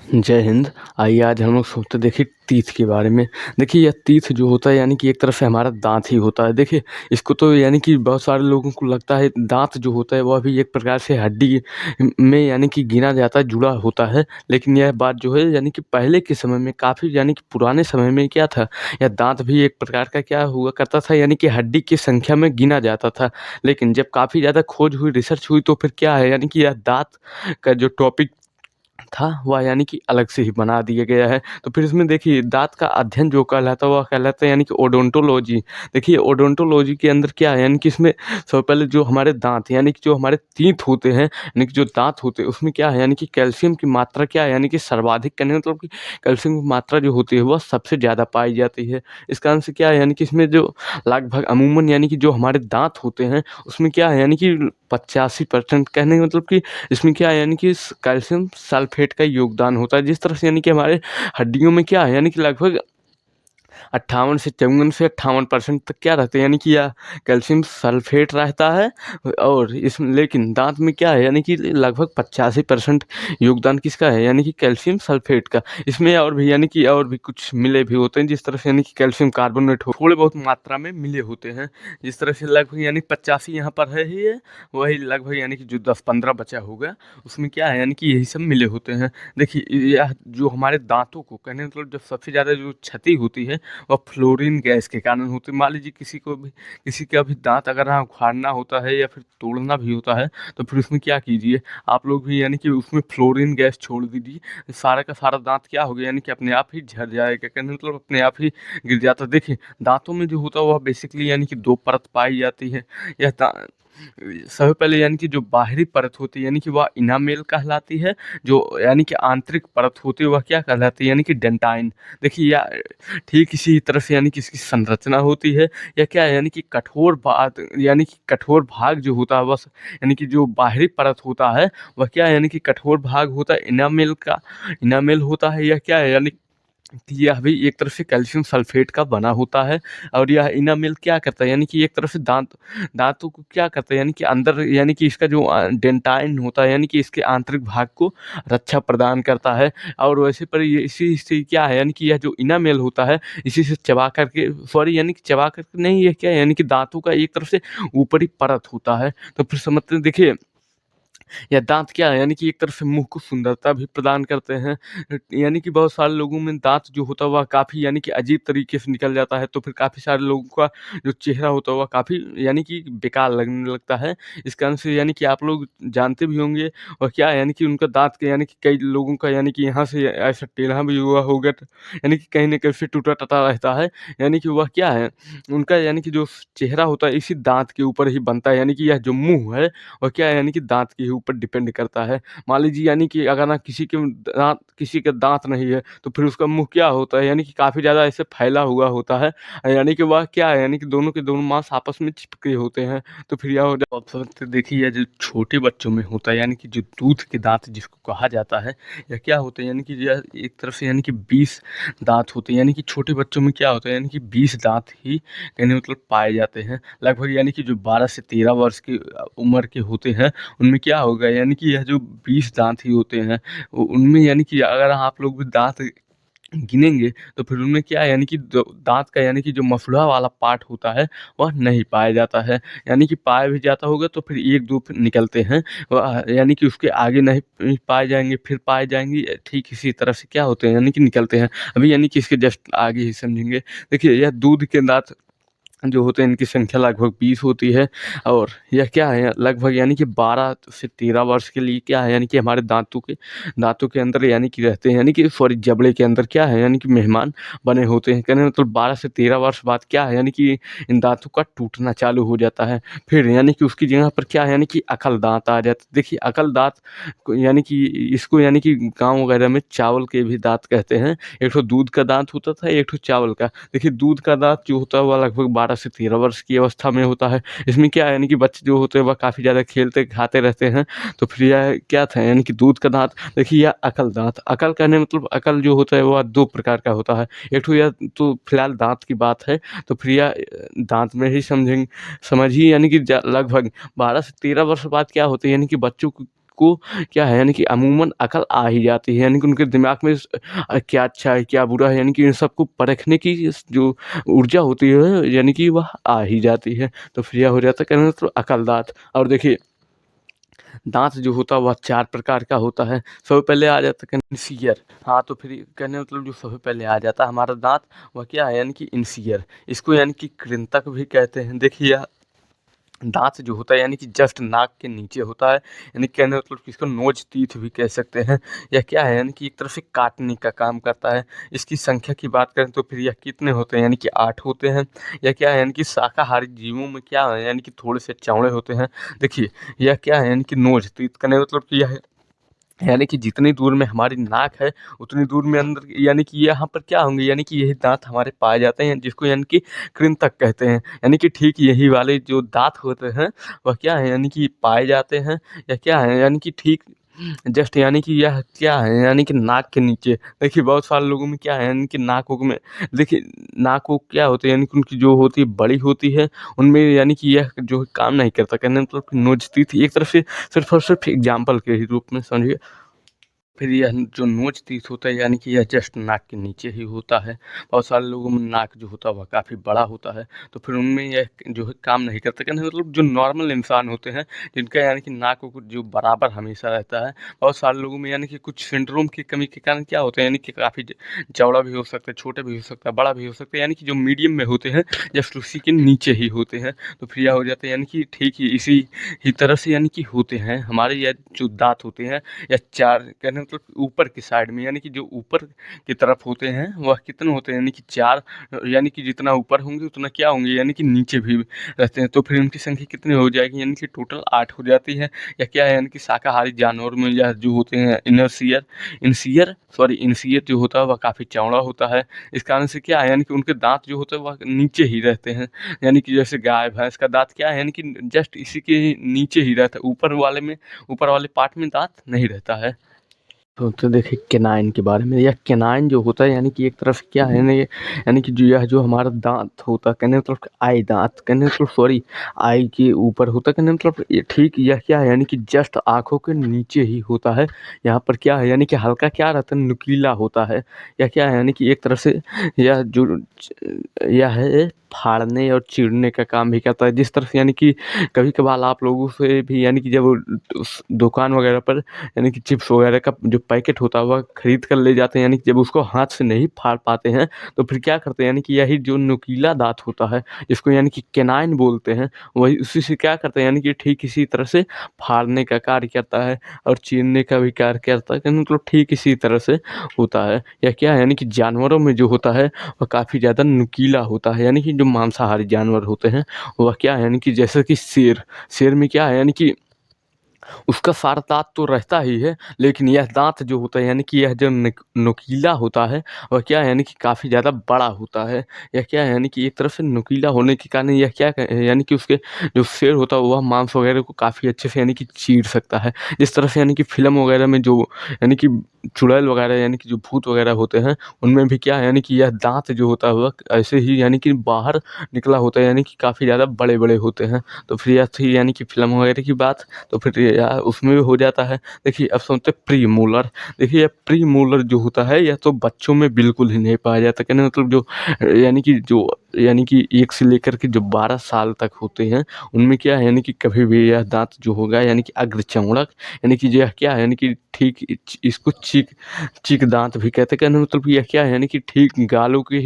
जय हिंद। आइए आज हम लोग सोचते देखिए तीथ के बारे में। देखिए यह तीथ जो होता है यानी कि एक तरह से हमारा दाँत ही होता है। देखिए इसको तो यानी कि बहुत सारे लोगों को लगता है दाँत जो होता है वह भी एक प्रकार से हड्डी में यानी कि गिना जाता है, जुड़ा होता है। लेकिन यह बात जो है यानी कि पहले के समय में काफ़ी यानी कि पुराने समय में क्या था, यह दाँत भी एक प्रकार का क्या हुआ करता था यानी कि हड्डी की संख्या में गिना जाता था। लेकिन जब काफ़ी ज़्यादा खोज हुई, रिसर्च हुई तो फिर क्या है यानी कि यह दाँत का जो टॉपिक था वह यानी कि अलग से ही बना दिया गया है। तो फिर इसमें देखिए दाँत का अध्ययन जो कहलाता है वह कहलाता है यानी कि ओडोंटोलॉजी। देखिए ओडोंटोलॉजी के अंदर क्या है यानी कि इसमें सबसे पहले जो हमारे दाँत यानी कि जो हमारे तीत होते हैं, यानी कि जो दाँत होते हैं उसमें क्या है यानी कि कैल्शियम की मात्रा क्या है यानी कि सर्वाधिक कहने का मतलब कि कैल्शियम की मात्रा जो होती है वह सबसे ज़्यादा पाई जाती है। इस कारण से क्या है यानी कि इसमें जो लगभग अमूमन यानी कि जो हमारे दाँत होते हैं उसमें क्या है यानी कि 85% कहने का मतलब कि इसमें क्या है यानी कि कैल्शियम सल्फेट का योगदान होता है। जिस तरह से यानी कि हमारे हड्डियों में क्या है यानी कि लगभग 58 से 54 से 58% तक क्या रहता है यानी कि यह कैल्शियम सल्फेट रहता है। और इसमें लेकिन दाँत में क्या है यानी कि लगभग 85% योगदान किसका है यानी कि कैल्शियम सल्फेट का। इसमें और भी यानी कि और भी कुछ मिले भी होते हैं, जिस तरह से यानी कि कैल्शियम कार्बोनेट हो थोड़े बहुत मात्रा में मिले होते हैं। जिस तरह से लगभग यानी 85 यहाँ पर है ही है, वही लगभग यानी कि जो 10-15 बचा होगा उसमें क्या है यानी कि यही सब मिले होते हैं। देखिए यह जो हमारे दाँतों को कहने का मतलब जब सबसे ज़्यादा जो क्षति होती है वह फ्लोरीन गैस के कारण होती है। मान लीजिए किसी का भी दाँत अगर हाँ उखाड़ना होता है या फिर तोड़ना भी होता है तो फिर उसमें क्या कीजिए आप लोग भी यानी कि उसमें फ्लोरीन गैस छोड़ दीजिए, सारा का सारा दाँत क्या हो गया यानी कि अपने आप ही झड़ जाएगा, कहने का मतलब अपने आप ही गिर जाता है। देखिए दाँतों में जो होता है वह बेसिकली यानी कि 2 परत पाई जाती है। यह दा सबसे पहले यानी कि जो बाहरी परत होती है यानी कि वह इनामेल कहलाती है, जो यानी कि आंतरिक परत होती है वह क्या कहलाती है यानी कि डेंटाइन। देखिए या ठीक इसी तरह से यानी कि इसकी संरचना होती है या क्या है यानी कि कठोर भाग जो होता है बस यानी कि जो बाहरी परत होता है वह क्या है यानी कि कठोर भाग होता है इनामेल होता है। यह क्या है यानी कि यह भी एक तरह से कैल्शियम सल्फेट का बना होता है। और यह इनामेल क्या करता है यानी कि एक तरह से दांतों को क्या करता है यानी कि अंदर यानी कि इसका जो डेंटाइन होता है यानी कि इसके आंतरिक भाग को रक्षा प्रदान करता है। और वैसे पर ये इसी से क्या है यानी कि यह जो इनामेल होता है इसी से चबा करके सॉरी यानी कि चबा करके नहीं, ये क्या है यानी कि दांतों का एक तरफ से ऊपरी परत होता है। तो फिर समझते हैं देखिए या दाँत क्या है यानी कि एक तरफ से मुँह को सुंदरता भी प्रदान करते हैं। यानी कि बहुत सारे लोगों में दाँत जो होता है वह काफ़ी यानी कि अजीब तरीके से निकल जाता है, तो फिर काफ़ी सारे लोगों का जो चेहरा होता है वह काफ़ी यानी कि बेकार लगने लगता है। इस कारण से यानी कि आप लोग जानते भी होंगे और क्या है यानी कि उनका दाँत के यानी कि कई लोगों का यानी कि यहाँ से ऐसा टेढ़ा भी हुआ होगा यानी कि कहीं न कहीं से टूटा-टटा रहता है। यानी कि वह क्या है, उनका यानी कि जो चेहरा होता है इसी दाँत के ऊपर ही बनता है। यानी कि यह जो मुँह है और क्या है यानी कि दाँत के ऊपर डिपेंड करता है। मान लीजिए यानी कि अगर ना किसी के दाँत नहीं है तो फिर उसका मुँह क्या होता है यानी कि काफ़ी ज़्यादा ऐसे फैला हुआ होता है। यानी कि वह क्या है यानी कि दोनों के दोनों मांस आपस में चिपके होते हैं। तो फिर यह हो जाता है। आप समझते देखिए यह जो छोटे बच्चों में होता है यानी कि जो दूध के दाँत जिसको कहा जाता है, यह क्या होता है यानी कि यह एक तरफ से यानी कि 20 दाँत होते हैं। यानी कि छोटे बच्चों में क्या होता है यानी कि 20 दाँत ही कहने का मतलब पाए जाते हैं। लगभग यानी कि जो 12 से 13 वर्ष की उम्र के होते हैं उनमें क्या होगा यानी कि यह जो 20 दाँत ही होते हैं उनमें यानी कि अगर आप लोग भी दाँत गिनेंगे तो फिर उनमें क्या है यानी कि दाँत का यानी कि जो मसुड़ा वाला पार्ट होता है वह नहीं पाया जाता है। यानी कि पाया भी जाता होगा तो फिर 1-2 फिर निकलते हैं। यानी कि उसके आगे नहीं पाए जाएँगे, फिर पाए जाएँगे, ठीक इसी तरह से क्या होते हैं यानी कि निकलते हैं। अभी यानी कि इसके जस्ट आगे ही समझेंगे। देखिए यह दूध के दाँत जो होते हैं इनकी संख्या लगभग 20 होती है। और यह क्या है लगभग यानी कि 12 से 13 वर्ष के लिए क्या है यानी कि हमारे दाँतों के अंदर यानी कि रहते हैं, यानी कि सॉरी जबड़े के अंदर क्या है यानी कि मेहमान बने होते हैं। कहने का मतलब 12 से 13 वर्ष बाद क्या है यानी कि इन दाँतों का टूटना चालू हो जाता है। फिर यानी कि उसकी जगह पर क्या है यानी कि अकल दाँत आ जाते हैं। देखिए अकल दाँत को यानी कि इसको यानी कि गाँव वगैरह में चावल के भी दाँत कहते हैं। एक ठो दूध का दाँत होता था, एक ठो चावल का। देखिए दूध का दाँत जो होता है वह लगभग 12 से 13 वर्ष की अवस्था में होता है। इसमें क्या है यानी कि बच्चे जो होते हैं वह काफ़ी ज़्यादा खेलते खाते रहते हैं। तो फिर यह क्या था यानी कि दूध का दाँत। देखिए यह अकल दाँत, अकल कहने मतलब अकल जो होता है वह 2 प्रकार का होता है। एक ठो यह तो फिलहाल दाँत की बात है, तो फिर यह दाँत में ही समझिए यानी कि लगभग 12 से 13 वर्ष बाद क्या होता है यानी कि बच्चों को क्या है यानी कि अमूमन अकल आ ही जाती है, यानी कि उनके दिमाग में क्या अच्छा है, क्या बुरा है, यानी कि इन सबको परखने की जो ऊर्जा होती है यानी कि वह आ ही जाती है। तो फिर यह हो जाता है कहने मतलब अकल दाँत। और देखिए दाँत जो होता है वह 4 प्रकार का होता है। सबसे पहले आ जाता है इंसियर। हाँ, तो फिर कहने मतलब जो सबसे पहले आ जाता है हमारा दाँत वह क्या है यानी कि इंसियर। इसको यानी कि कृंतक भी कहते हैं। देखिए यह दाँत जो होता है यानी कि जस्ट नाक के नीचे होता है, यानी कहने मतलब कि इसको नोज टीथ भी कह सकते हैं। यह क्या है यानी कि एक तरह से काटने का काम करता है। इसकी संख्या की बात करें तो फिर यह कितने होते हैं यानी कि 8 होते हैं। यह क्या है यानी कि शाकाहारी जीवों में क्या है यानी कि थोड़े से चौड़े होते हैं। देखिए यह क्या है यानी कि नोज टीथ कहने मतलब कि यह यानी कि जितनी दूर में हमारी नाक है, उतनी दूर में अंदर यानी कि यहाँ पर क्या होंगे यानी कि यही दाँत हमारे पाए जाते हैं, जिसको यानी कि कृंतक कहते हैं। यानी कि ठीक यही वाले जो दाँत होते हैं, वह क्या है यानी कि पाए जाते हैं या क्या है यानी कि ठीक जस्ट यानी कि यह क्या है यानी कि नाक के नीचे। देखिए बहुत सारे लोगों में क्या है यानी कि नाक वुक में देखिए नाक वुक क्या होती है यानी कि उनकी जो होती है बड़ी होती है, उनमें यानी कि यह जो काम नहीं करता। कहने मतलब नोचती थी एक तरफ से सिर्फ़ और सिर्फ़ एग्ज़ाम्पल के ही रूप में समझिए। फिर यह जो नोच तीत होता है यानी कि यह जस्ट नाक के नीचे ही होता है। बहुत सारे लोगों में नाक जो होता है वह काफ़ी बड़ा होता है, तो फिर उनमें यह जो है काम नहीं करता। कहने का मतलब जो नॉर्मल इंसान होते हैं, जिनका यानी कि नाक को जो बराबर हमेशा रहता है, बहुत सारे लोगों में यानी कि कुछ सिंड्रोम की कमी के कारण क्या होता है यानी कि काफ़ी चौड़ा भी हो सकता है, छोटा भी हो सकता है, बड़ा भी हो सकता है, यानी कि जो मीडियम में होते हैं जस्ट उसी के नीचे ही होते हैं। तो फिर यह हो जाता है यानी कि ठीक ही इसी ही तरह से यानी कि होते हैं हमारे यह जो दाँत होते हैं या 4 कहने मतलब ऊपर की साइड में यानी कि जो ऊपर की तरफ होते हैं वह कितने होते हैं यानी कि 4 यानी कि जितना ऊपर होंगे उतना क्या होंगे यानी कि नीचे भी रहते हैं। तो फिर उनकी संख्या कितनी हो जाएगी यानी कि टोटल 8 हो जाती है। या क्या है यानी कि शाकाहारी जानवर में यह जो होते हैं इनसियर जो होता है वह काफ़ी चौड़ा होता है। इस कारण से क्या है यानी कि उनके दाँत जो होते हैं वह नीचे ही रहते हैं। यानी कि जैसे गाय भैंस का दाँत क्या है यानी कि जस्ट इसी के नीचे ही रहता है, ऊपर वाले पार्ट में दाँत नहीं रहता है। तो देखिए केनाइन के बारे में, यह केनाइन जो होता है यानी कि एक तरफ क्या है ना यानी कि जो यह जो हमारा दांत होता है कहने मतलब आई दांत कहने मतलब सॉरी आई के ऊपर होता है कहने मतलब ये ठीक यह क्या है यानी कि जस्ट आँखों के नीचे ही होता है। यहाँ पर क्या है यानी कि हल्का क्या रहता है नुकीला होता है। यह क्या है यानी कि एक तरह से यह जो यह है फाड़ने और चीरने का काम भी करता है। जिस तरह से यानी कि कभी-कभार आप लोगों से भी यानी कि जब उस दुकान वगैरह पर यानी कि चिप्स वगैरह का जो पैकेट होता है वह खरीद कर ले जाते हैं, यानी कि जब उसको हाथ से नहीं फाड़ पाते हैं तो फिर क्या करते हैं यानी कि यही जो नुकीला दाँत होता है जिसको यानी कि केनाइन बोलते हैं, वही उसी से क्या करते हैं यानी कि ठीक इसी तरह से फाड़ने का कार्य करता है और चीरने का भी कार्य करता है। कहने मतलब ठीक इसी तरह से होता है। या क्या है यानी कि जानवरों में जो होता है वह काफ़ी ज़्यादा नुकीला होता है, यानी कि जो मांसाहारी जानवर होते हैं वह क्या है यानी कि जैसे कि शेर में क्या है यानी कि उसका सारा दाँत तो रहता ही है, लेकिन यह दाँत जो होता है यानी कि यह जो नुकीला होता है वह क्या है यानी कि काफ़ी ज़्यादा बड़ा होता है। यह क्या है यानी कि एक तरफ से नुकीला होने के कारण यह क्या यानी कि उसके जो शेर होता है वह मांस वगैरह को काफ़ी अच्छे से यानी कि चीर सकता है। जिस तरह से यानी कि फ़िल्म वगैरह में जो यानी कि चुड़ैल वगैरह यानी कि जो भूत वगैरह होते हैं, उनमें भी क्या है यानी कि यह दाँत जो होता है वह ऐसे ही यानी कि बाहर निकला होता है, यानी कि काफ़ी ज़्यादा बड़े-बड़े होते हैं। तो फिर यह थी यानी कि फ़िल्म वगैरह की बात। तो फिर उसमें भी हो जाता है। देखिए अब सुनते हैं प्री मोलर। देखिए ये प्री मोलर जो होता है यह तो बच्चों में बिल्कुल ही नहीं पाया जाता। कहने मतलब यानी कि 1 से लेकर के जो 12 साल तक होते हैं, उनमें क्या है यानी कि कभी भी यह दाँत जो होगा यानी कि अग्रचौड़क यानी कि यह क्या है यानी कि ठीक इसको चीक दाँत भी कहते हैं। कहने मतलब यह क्या है यानी कि ठीक गालों के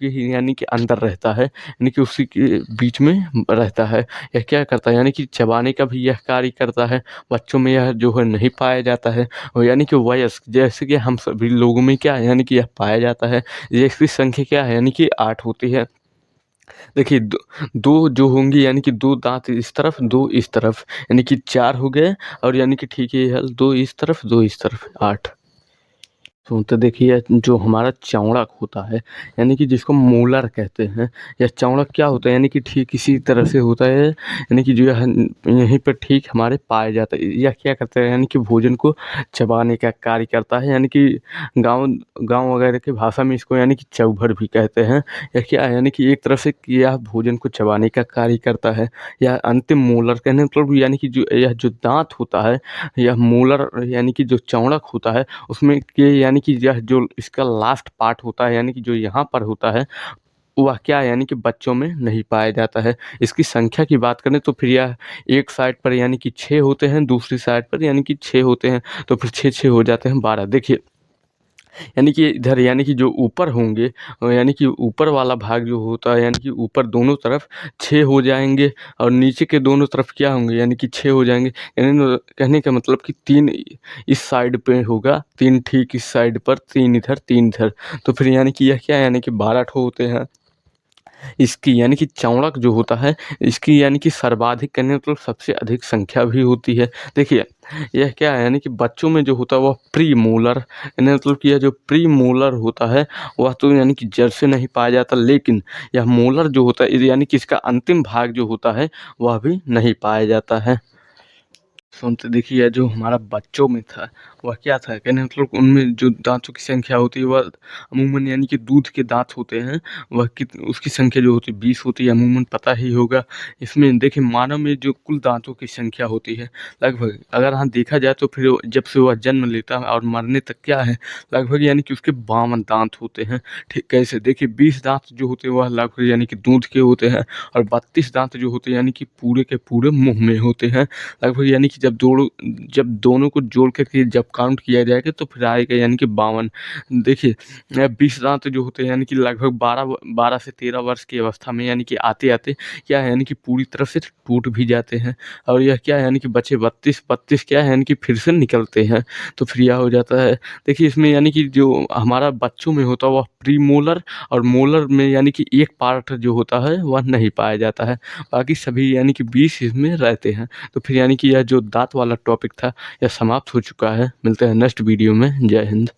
ही यानी कि अंदर रहता है, यानी कि उसी के बीच में रहता है। यह क्या करता है यानी कि चबाने का भी यह कार्य करता है। बच्चों में यह जो है नहीं पाया जाता है, और यानी कि वयस्क जैसे कि हम सभी लोगों में क्या है यानी कि यह पाया जाता है। ये इसकी संख्या क्या है यानी कि 8 होती है। देखिए 2 जो होंगी यानी कि 2 दाँत इस तरफ, 2 इस तरफ, यानी कि 4 हो गए। और यानी कि ठीक है 2 इस तरफ, 2 इस तरफ, 8। तो देखिए जो हमारा चौड़क होता है यानी कि जिसको मोलर कहते हैं, या चौड़क क्या होता है यानी कि ठीक इसी तरह से होता है यानी कि जो यहीं पर ठीक हमारे पाया जाता है। यह क्या करता है यानी कि भोजन को चबाने का कार्य करता है, यानी कि गाँव गाँव वगैरह की भाषा में इसको यानी कि चौभर भी कहते हैं। यह क्या है यानी कि एक तरह से यह भोजन को चबाने का कार्य करता है। यह अंतिम मोलर कहने मतलब यानी कि जो यह जो दाँत होता है, यह मोलर यानी कि जो चौड़क होता है उसमें के यानी कि यह जो इसका लास्ट पार्ट होता है यानी कि जो यहाँ पर होता है, वह क्या है यानी कि बच्चों में नहीं पाया जाता है। इसकी संख्या की बात करें तो फिर यह एक साइड पर यानी कि 6 होते हैं, दूसरी साइड पर यानी कि 6 होते हैं, तो फिर 6-6 हो जाते हैं 12। देखिए यानी कि इधर यानी कि जो ऊपर होंगे यानी कि ऊपर वाला भाग जो होता है यानी कि ऊपर दोनों तरफ 6 हो जाएँगे और नीचे के दोनों तरफ क्या होंगे यानी कि 6 हो जाएँगे। यानी न कहने का मतलब कि 3 इस साइड पे होगा, 3 ठीक इस साइड पर, 3 इधर, 3 इधर। तो फिर यानी कि यह क्या है यानी कि 12 ठो होते हैं। इसकी यानी कि चौड़क जो होता है, इसकी यानी कि सर्वाधिक कहने मतलब सबसे अधिक संख्या भी होती है। देखिए, यह क्या है यानी कि बच्चों में जो होता है वह प्री मोलर यानी मतलब कि यह जो प्री मोलर होता है, वह तो यानी कि जड़ से नहीं पाया जाता, लेकिन यह मोलर जो होता है यानी कि इसका अंतिम भाग जो होता है, वह भी नहीं पाया जाता है। सुनते देखिए जो हमारा बच्चों में था वह क्या था कहने मतलब उनमें जो दांतों की संख्या होती है वह अमूमन यानी कि दूध के दांत होते हैं, वह कित उसकी संख्या जो होती है 20 होती है, अमूमन पता ही होगा। इसमें देखिए मानव में जो कुल दांतों की संख्या होती है लगभग, अगर हाँ देखा जाए तो फिर जब से वह जन्म लेता है और मरने तक क्या है लगभग यानी कि उसके 52 दांत होते हैं। ठीक कैसे देखिए 20 दांत जो होते हैं वह लगभग यानी कि दूध के होते हैं, और 32 दांत जो होते हैं यानी कि पूरे के पूरे मुंह में होते हैं लगभग, यानी कि जब दोनों को जोड़ के जब काउंट किया जाएगा तो फिर आएगा यानी कि 52। देखिए 20 दांत जो होते हैं यानी कि लगभग 12 से 13 वर्ष की अवस्था में यानी कि आते-आते क्या है यानी कि पूरी तरह से टूट भी जाते हैं, और यह क्या है यानी कि बचे 32 क्या है यानी कि फिर से निकलते हैं, तो फिर यह हो जाता है। देखिए इसमें यानी कि जो हमारा बच्चों में होता है वह प्री मोलर और मोलर में यानी कि एक पार्ट जो होता है वह नहीं पाया जाता है, बाकी सभी यानी कि 20 इसमें रहते हैं। तो फिर यानी कि यह जो दाँत वाला टॉपिक था यह समाप्त हो चुका है। मिलते हैं नेक्स्ट वीडियो में। जय हिंद।